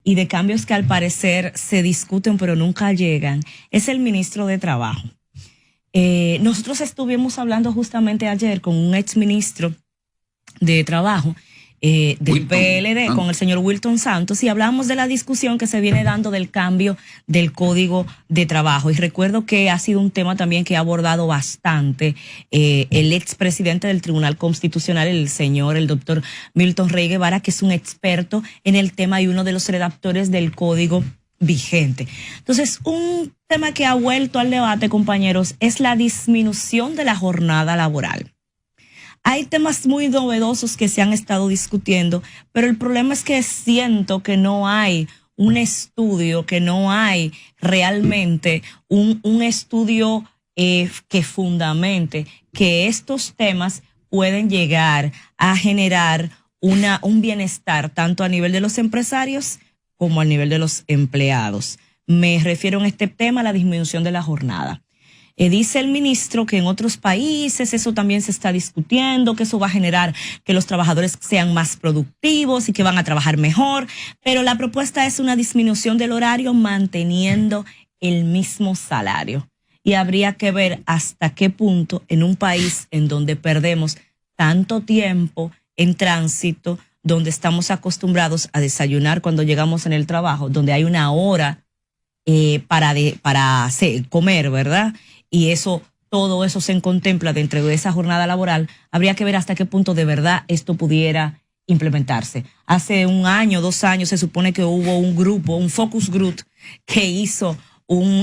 y de cambios que al parecer se discuten pero nunca llegan, es el ministro de Trabajo. Nosotros estuvimos hablando justamente ayer con un exministro de Trabajo del PLD, con el señor Wilton Santos, y hablamos de la discusión que se viene dando del cambio del Código de Trabajo. Y recuerdo que ha sido un tema también que ha abordado bastante el expresidente del Tribunal Constitucional, el doctor Milton Rey Guevara, que es un experto en el tema y uno de los redactores del Código vigente. Entonces, un tema que ha vuelto al debate, compañeros, es la disminución de la jornada laboral. Hay temas muy novedosos que se han estado discutiendo, pero el problema es que siento que no hay un estudio, que no hay realmente un estudio que fundamente que estos temas pueden llegar a generar un bienestar tanto a nivel de los empresarios como a nivel de los empleados. Me refiero en este tema a la disminución de la jornada. Dice el ministro que en otros países eso también se está discutiendo, que eso va a generar que los trabajadores sean más productivos y que van a trabajar mejor, pero la propuesta es una disminución del horario manteniendo el mismo salario. Y habría que ver hasta qué punto en un país en donde perdemos tanto tiempo en tránsito, donde estamos acostumbrados a desayunar cuando llegamos en el trabajo, donde hay una hora para comer, ¿verdad? Y todo eso se contempla dentro de esa jornada laboral. Habría que ver hasta qué punto de verdad esto pudiera implementarse. Hace 1 año, 2 años, se supone que hubo un grupo, un focus group, que hizo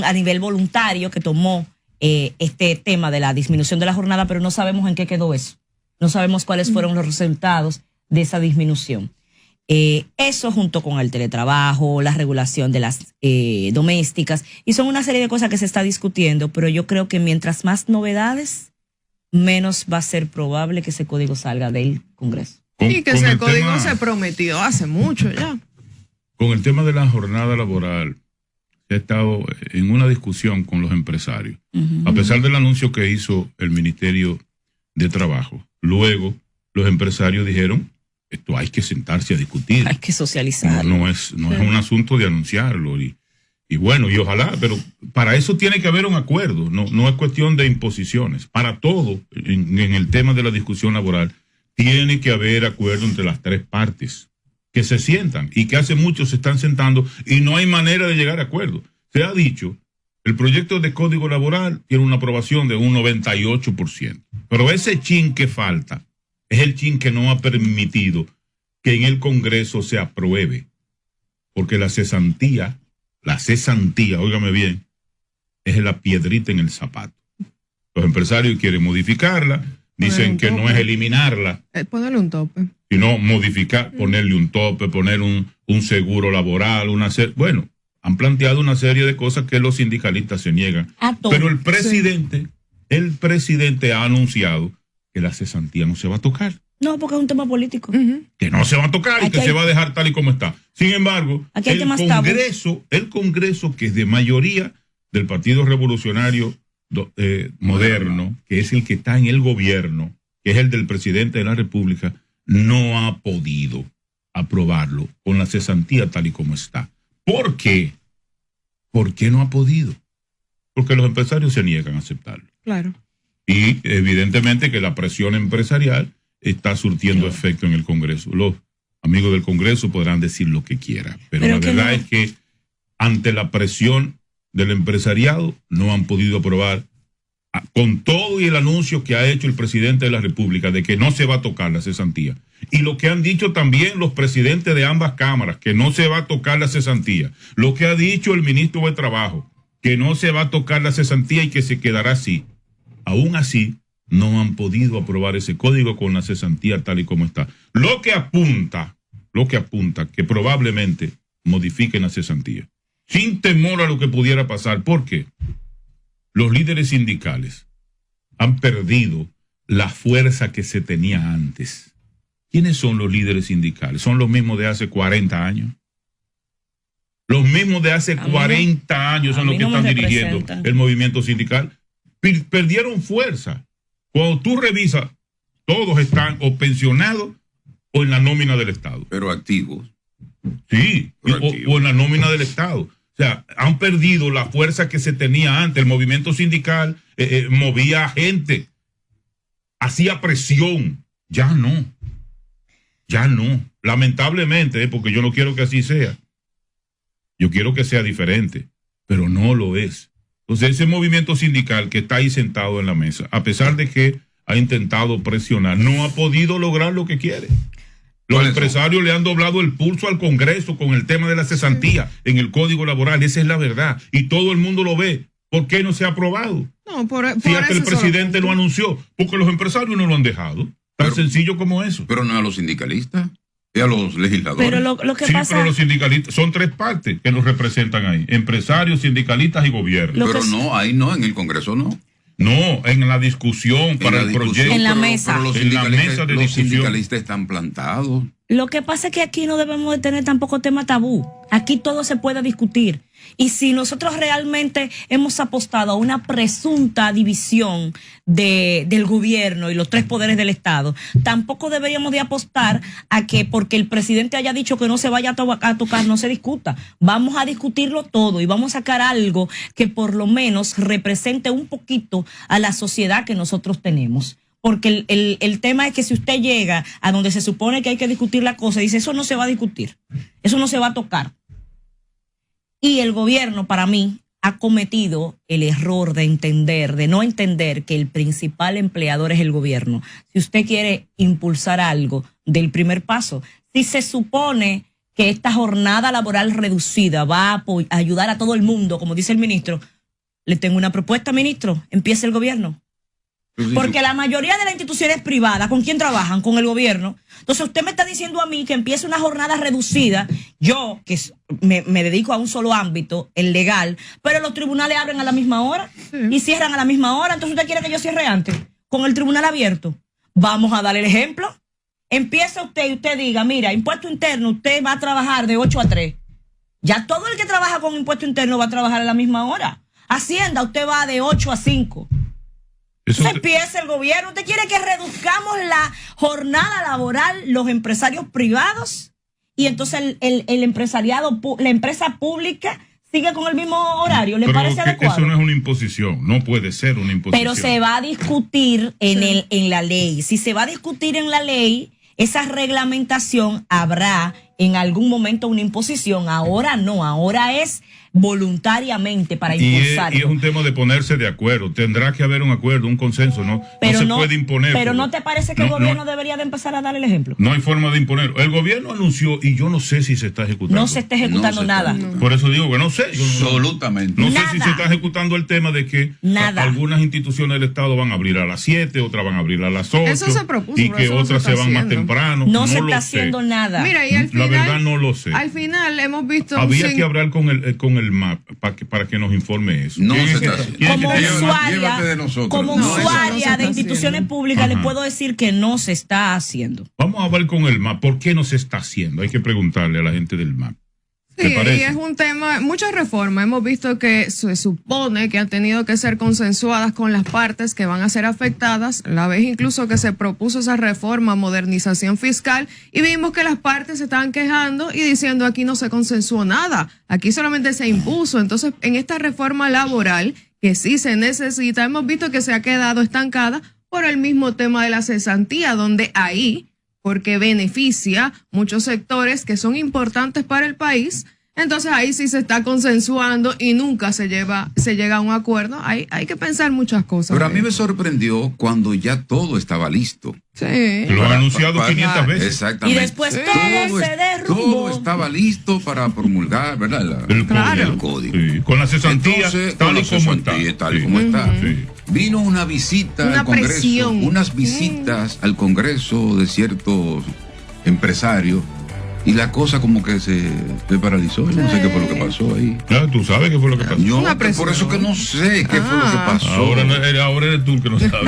a nivel voluntario, que tomó este tema de la disminución de la jornada, pero no sabemos en qué quedó eso. No sabemos cuáles fueron los resultados de esa disminución. Eso junto con el teletrabajo, la regulación de las domésticas, y son una serie de cosas que se está discutiendo, pero yo creo que mientras más novedades, menos va a ser probable que ese código salga del Congreso. Y que ese código se prometió hace mucho ya. Con el tema de la jornada laboral, se ha estado en una discusión con los empresarios, a pesar del anuncio que hizo el Ministerio de Trabajo. Luego, los empresarios dijeron: esto hay que sentarse a discutir. Hay que socializar. No es un asunto de anunciarlo. Y bueno, y ojalá, pero para eso tiene que haber un acuerdo. No es cuestión de imposiciones. Para todo, en el tema de la discusión laboral, tiene que haber acuerdo entre las 3 partes. Que se sientan, y que hace mucho se están sentando, y no hay manera de llegar a acuerdo. Se ha dicho, el proyecto de código laboral tiene una aprobación de un 98%. Pero ese chin que falta es el chin que no ha permitido que en el Congreso se apruebe. Porque la cesantía, óigame bien, es la piedrita en el zapato. Los empresarios quieren modificarla, dicen que no es eliminarla. Ponerle un tope. Sino modificar, ponerle un tope, poner un seguro laboral, bueno, han planteado una serie de cosas que los sindicalistas se niegan. Pero el presidente ha anunciado que la cesantía no se va a tocar. No, porque es un tema político. Que no se va a tocar y que se va a dejar tal y como está. Sin embargo, el Congreso, que es de mayoría del Partido Revolucionario Moderno, que es el que está en el gobierno, que es el del presidente de la República, no ha podido aprobarlo con la cesantía tal y como está. ¿Por qué? ¿Por qué no ha podido? Porque los empresarios se niegan a aceptarlo. Claro. Y evidentemente que la presión empresarial está surtiendo efecto en el Congreso. Los amigos del Congreso podrán decir lo que quieran, pero la verdad es que ante la presión del empresariado no han podido aprobar, con todo y el anuncio que ha hecho el presidente de la República de que no se va a tocar la cesantía, y lo que han dicho también los presidentes de ambas cámaras, que no se va a tocar la cesantía, lo que ha dicho el ministro de Trabajo, que no se va a tocar la cesantía y que se quedará así. Aún así, no han podido aprobar ese código con la cesantía tal y como está. Lo que apunta que probablemente modifiquen la cesantía, sin temor a lo que pudiera pasar. ¿Por qué? Los líderes sindicales han perdido la fuerza que se tenía antes. ¿Quiénes son los líderes sindicales? Son los mismos de hace 40 años. Los mismos de hace 40 años son los que están dirigiendo el movimiento sindical. Perdieron fuerza. Cuando tú revisas, todos están o pensionados o en la nómina del Estado. Pero activos. Sí, o en la nómina del Estado. O sea, han perdido la fuerza que se tenía antes. El movimiento sindical movía gente, hacía presión. Ya no. Lamentablemente, porque yo no quiero que así sea. Yo quiero que sea diferente, pero no lo es. Entonces, ese movimiento sindical que está ahí sentado en la mesa, a pesar de que ha intentado presionar, no ha podido lograr lo que quiere. Los empresarios le han doblado el pulso al Congreso con el tema de la cesantía en el Código Laboral. Esa es la verdad. Y todo el mundo lo ve. ¿Por qué no se ha aprobado? No, por si hasta el presidente lo anunció. Porque los empresarios no lo han dejado. Tan sencillo como eso. Pero no a los sindicalistas, es a los legisladores. Pero lo que sí, pasa... pero los sindicalistas, son tres partes que los representan ahí. Empresarios, sindicalistas y gobierno. Pero no, ahí no, en el Congreso no. No, en la discusión para el proyecto. En la mesa. Pero los sindicalistas están plantados. Lo que pasa es que aquí no debemos de tener tampoco tema tabú. Aquí todo se puede discutir. Y si nosotros realmente hemos apostado a una presunta división del gobierno y los tres poderes del Estado, tampoco deberíamos de apostar a que porque el presidente haya dicho que no se vaya a tocar, no se discuta. Vamos a discutirlo todo y vamos a sacar algo que por lo menos represente un poquito a la sociedad que nosotros tenemos. Porque el tema es que si usted llega a donde se supone que hay que discutir la cosa, dice, eso no se va a discutir, eso no se va a tocar. Y el gobierno, para mí, ha cometido el error de no entender que el principal empleador es el gobierno. Si usted quiere impulsar algo del primer paso, si se supone que esta jornada laboral reducida va a ayudar a todo el mundo, como dice el ministro, le tengo una propuesta, ministro, empiece el gobierno. Porque la mayoría de las instituciones privadas, ¿con quién trabajan? Con el gobierno. Entonces usted me está diciendo a mí que empiece una jornada reducida, yo que me dedico a un solo ámbito, el legal, pero los tribunales abren a la misma hora y cierran a la misma hora. Entonces usted quiere que yo cierre antes, con el tribunal abierto. Vamos a darle el ejemplo. Empieza usted y usted diga, mira, impuesto interno, usted va a trabajar de 8 a 3. Ya todo el que trabaja con impuesto interno va a trabajar a la misma hora. Hacienda, usted va de 8 a 5. Entonces empieza el gobierno. ¿Usted quiere que reduzcamos la jornada laboral los empresarios privados? Y entonces el empresariado, la empresa pública sigue con el mismo horario. ¿Le parece adecuado? Eso no es una imposición. No puede ser una imposición. Pero se va a discutir en la ley. Si se va a discutir en la ley, esa reglamentación habrá en algún momento una imposición. Ahora no. Ahora es voluntariamente para impulsarlo. Y es un tema de ponerse de acuerdo. Tendrá que haber un acuerdo, un consenso, ¿no? Pero no se puede imponer. Pero ¿no te parece que el gobierno debería de empezar a dar el ejemplo? No hay forma de imponer. El gobierno anunció y yo no sé si se está ejecutando. No se está ejecutando nada. Por eso digo que no sé. Absolutamente. No sé si se está ejecutando el tema de que algunas instituciones del Estado van a abrir a las 7, otras van a abrir a las 8. Eso se propuso, y que otras se van más temprano. No se está haciendo nada. Mira, y al final, la verdad no lo sé. Al final hemos visto... Había que hablar con el MAP para que nos informe eso. No se está haciendo. Como usuaria de instituciones públicas le puedo decir que no se está haciendo. Vamos a hablar con el MAP. ¿Por qué no se está haciendo? Hay que preguntarle a la gente del MAP. Sí, y es un tema, muchas reformas. Hemos visto que se supone que han tenido que ser consensuadas con las partes que van a ser afectadas. La vez incluso que se propuso esa reforma, modernización fiscal, y vimos que las partes se estaban quejando y diciendo aquí no se consensuó nada, aquí solamente se impuso. Entonces, en esta reforma laboral, que sí se necesita, hemos visto que se ha quedado estancada por el mismo tema de la cesantía, donde ahí, porque beneficia muchos sectores que son importantes para el país, entonces ahí sí se está consensuando y nunca se llega a un acuerdo. Hay que pensar muchas cosas. Pero a mí me sorprendió cuando ya todo estaba listo. Sí. Lo han anunciado 500 veces. Exactamente. Y después todo se derrumbó. Todo estaba listo para promulgar, ¿verdad? El código. Sí. Con la cesantía, tal y como está. Sí. Vino una visita al Congreso, presión. Unas visitas al Congreso de ciertos empresarios. Y la cosa como que se paralizó. Yo no sé qué fue lo que pasó ahí. Claro, tú sabes qué fue lo que pasó. Yo, por eso que no sé qué fue lo que pasó. Ahora eres tú que no sabes.